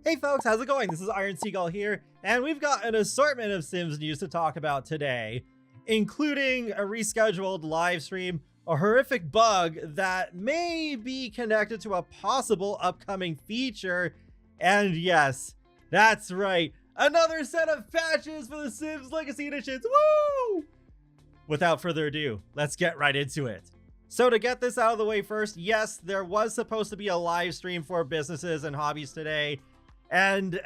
Hey folks, how's it going? This is Iron Seagull here, and we've got an assortment of Sims news to talk about today, including a rescheduled live stream, a horrific bug that may be connected to a possible upcoming feature, and yes, that's right, another set of patches for the Sims Legacy Editions. Woo! Without further ado, let's get right into it. So to get this out of the way first, yes, there was supposed to be a live stream for businesses and hobbies today. And,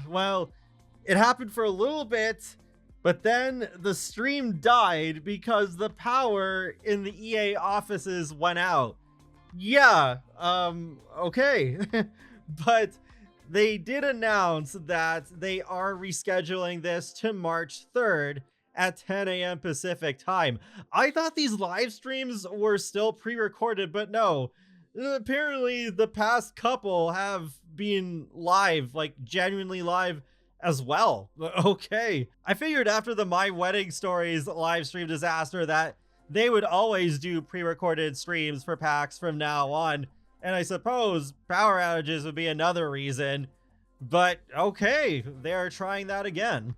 well, it happened for a little bit, but then the stream died because the power in the EA offices went out. Yeah, okay. But they did announce that they are rescheduling this to March 3rd at 10 a.m. Pacific time. I thought these live streams were still pre-recorded, but no. Apparently the past couple have been live, like genuinely live as well. Okay. I figured after the My Wedding Stories live stream disaster that they would always do pre-recorded streams for packs from now on. And I suppose power outages would be another reason. But okay, they're trying that again.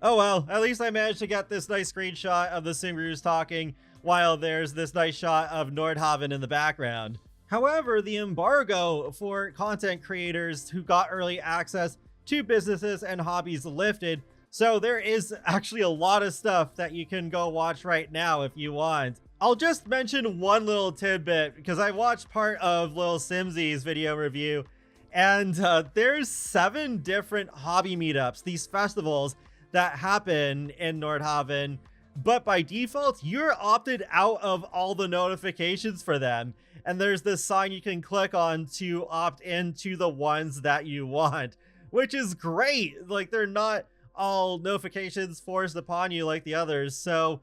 Oh well, at least I managed to get this nice screenshot of the Simgrews talking while there's this nice shot of Nordhaven in the background. However, the embargo for content creators who got early access to businesses and hobbies lifted, so there is actually a lot of stuff that you can go watch right now if you want. I'll just mention one little tidbit because I watched part of Lil Simsy's video review, and there's 7 different hobby meetups, these festivals that happen in Nordhaven, but by default, you're opted out of all the notifications for them. And there's this sign you can click on to opt into the ones that you want, which is great. Like, they're not all notifications forced upon you like the others. So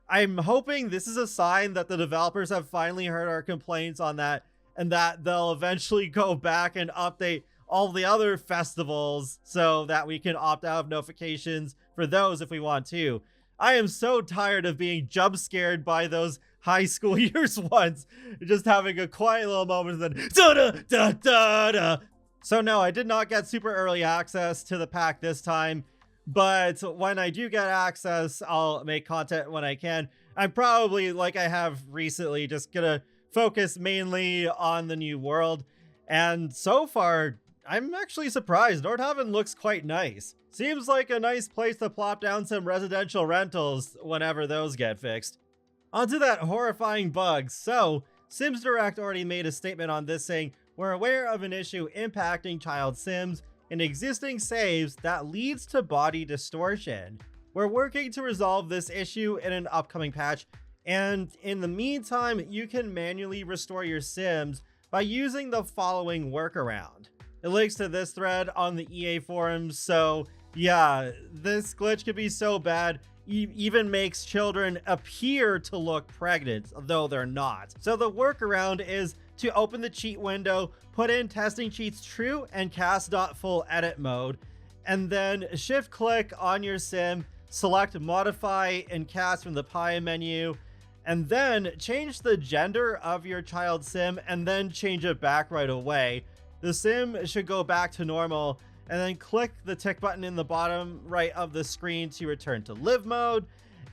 I'm hoping this is a sign that the developers have finally heard our complaints on that, and that they'll eventually go back and update all the other festivals so that we can opt out of notifications for those if we want to. I am so tired of being jump scared by those high school years once, just having a quiet little moment and then da-da-da-da-da. So no, I did not get super early access to the pack this time, but when I do get access, I'll make content when I can. I'm probably, like I have recently, just gonna focus mainly on the new world, and so far, I'm actually surprised. Nordhaven looks quite nice. Seems like a nice place to plop down some residential rentals whenever those get fixed. Onto that horrifying bug. So, Sims Direct already made a statement on this saying, we're aware of an issue impacting child Sims and existing saves that leads to body distortion. We're working to resolve this issue in an upcoming patch, and in the meantime, you can manually restore your Sims by using the following workaround. It links to this thread on the EA forums, so yeah, this glitch could be so bad, even makes children appear to look pregnant, though they're not. So the workaround is to open the cheat window, put in testing cheats true, and cast .full edit mode, and then shift click on your sim, select modify and cast from the pie menu, and then change the gender of your child sim, and then change it back right away. The sim should go back to normal, and then click the tick button in the bottom right of the screen to return to live mode.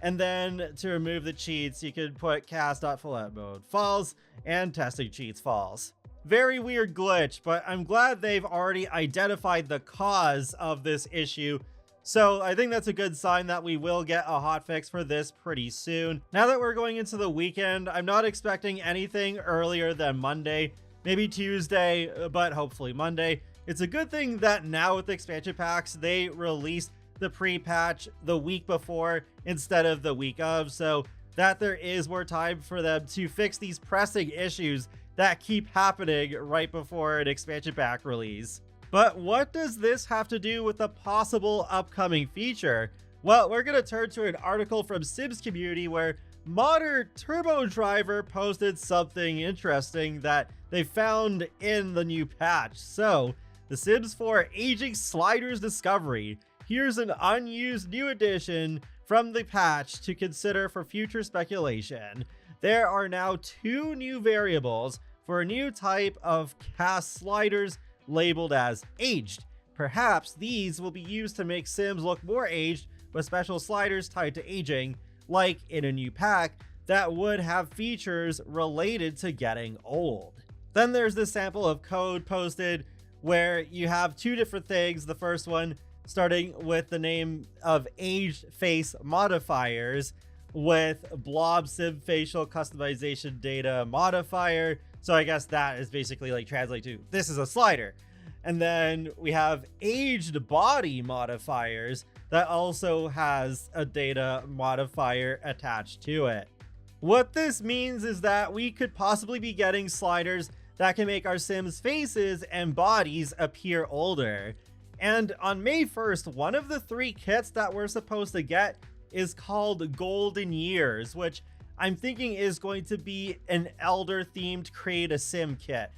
And then to remove the cheats, you could put cast.full edit mode false and testing cheats false. Very weird glitch, but I'm glad they've already identified the cause of this issue. So I think that's a good sign that we will get a hotfix for this pretty soon. Now that we're going into the weekend, I'm not expecting anything earlier than Monday. Maybe Tuesday, but hopefully Monday. It's a good thing that now with the expansion packs, they released the pre-patch the week before instead of the week of, so that there is more time for them to fix these pressing issues that keep happening right before an expansion pack release. But what does this have to do with a possible upcoming feature? Well, we're going to turn to an article from Sims Community where Modder Turbo Driver posted something interesting that they found in the new patch. So, The Sims 4 Aging Sliders Discovery. Here's an unused new addition from the patch to consider for future speculation. There are now 2 new variables for a new type of cast sliders labeled as aged. Perhaps these will be used to make Sims look more aged with special sliders tied to aging, like in a new pack that would have features related to getting old. Then there's this sample of code posted where you have two different things. The first one starting with the name of aged face modifiers with blob sim facial customization data modifier. So I guess that is basically like translate to this is a slider. And then we have aged body modifiers that also has a data modifier attached to it. What this means is that we could possibly be getting sliders that can make our Sims faces and bodies appear older. And on May 1st, one of the 3 kits that we're supposed to get is called Golden Years, which I'm thinking is going to be an elder themed create a sim kit.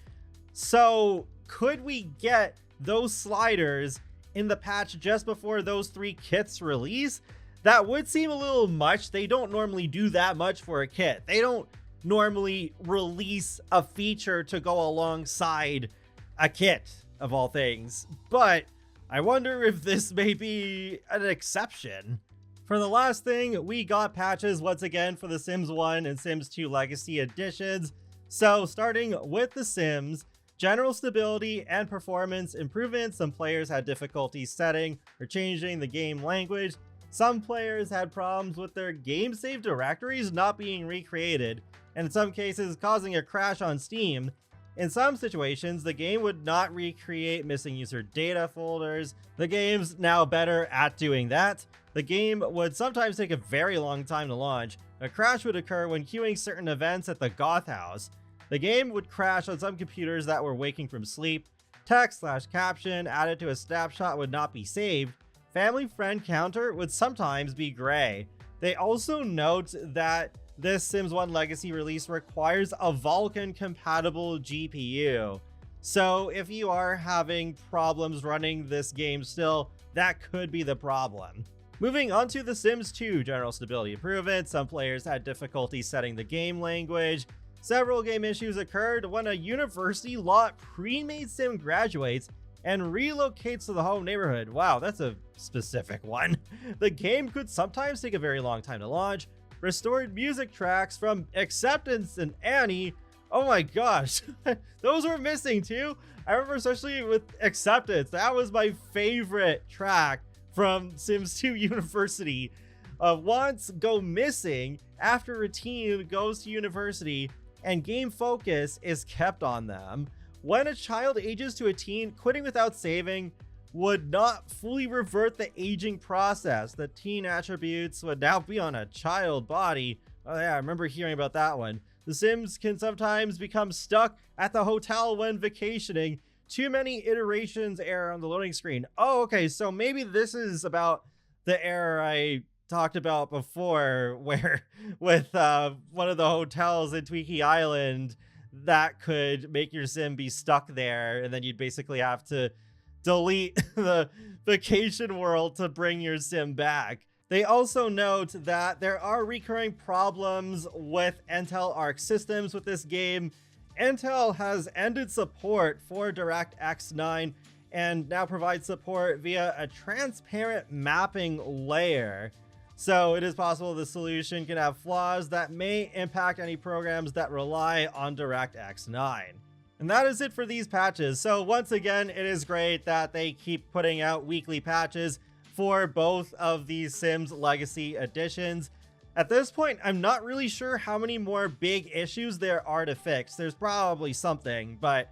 So could we get those sliders in the patch just before those 3 kits release? That would seem a little much. They don't normally do that much for a kit. They don't normally release a feature to go alongside a kit, of all things. But I wonder if this may be an exception. For the last thing, we got patches once again for the Sims 1 and Sims 2 Legacy editions. So starting with the Sims, general stability and performance improvements. Some players had difficulty setting or changing the game language. Some players had problems with their game save directories not being recreated, and in some cases causing a crash on Steam. In some situations, the game would not recreate missing user data folders. The game's now better at doing that. The game would sometimes take a very long time to launch. A crash would occur when queuing certain events at the Goth House. The game would crash on some computers that were waking from sleep. Text/caption added to a snapshot would not be saved. Family friend counter would sometimes be gray. They also note that this Sims 1 Legacy release requires a Vulkan compatible GPU. So if you are having problems running this game still, that could be the problem. Moving on to the Sims 2 general stability improvements. Some players had difficulty setting the game language. Several game issues occurred when a university lot pre-made sim graduates and relocates to the home neighborhood. Wow, that's a specific one. The game could sometimes take a very long time to launch. Restored music tracks from Acceptance and Annie. Oh my gosh, those were missing too. I remember especially with Acceptance, that was my favorite track from Sims 2 University. Wants go missing after a team goes to university and game focus is kept on them. When a child ages to a teen, quitting without saving would not fully revert the aging process. The teen attributes would now be on a child body. Oh yeah, I remember hearing about that one. The Sims can sometimes become stuck at the hotel when vacationing. Too many iterations error on the loading screen. Oh, okay, so maybe this is about the error I talked about before, where with one of the hotels in Tweaky Island, that could make your sim be stuck there, and then you'd basically have to delete the vacation world to bring your sim back. They also note that there are recurring problems with Intel Arc systems with this game. Intel has ended support for DirectX 9 and now provides support via a transparent mapping layer. So it is possible the solution can have flaws that may impact any programs that rely on DirectX 9. And that is it for these patches. So once again, it is great that they keep putting out weekly patches for both of these Sims Legacy editions. At this point, I'm not really sure how many more big issues there are to fix. There's probably something, but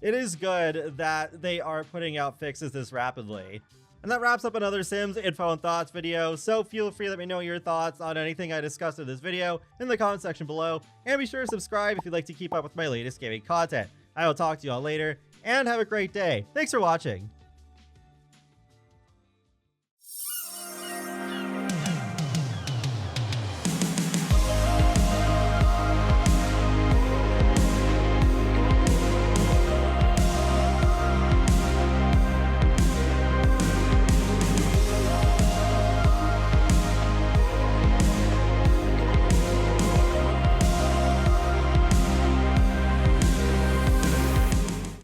it is good that they are putting out fixes this rapidly. And that wraps up another Sims info and thoughts video, so feel free to let me know your thoughts on anything I discussed in this video in the comment section below, and be sure to subscribe if you'd like to keep up with my latest gaming content. I will talk to you all later, and have a great day. Thanks for watching.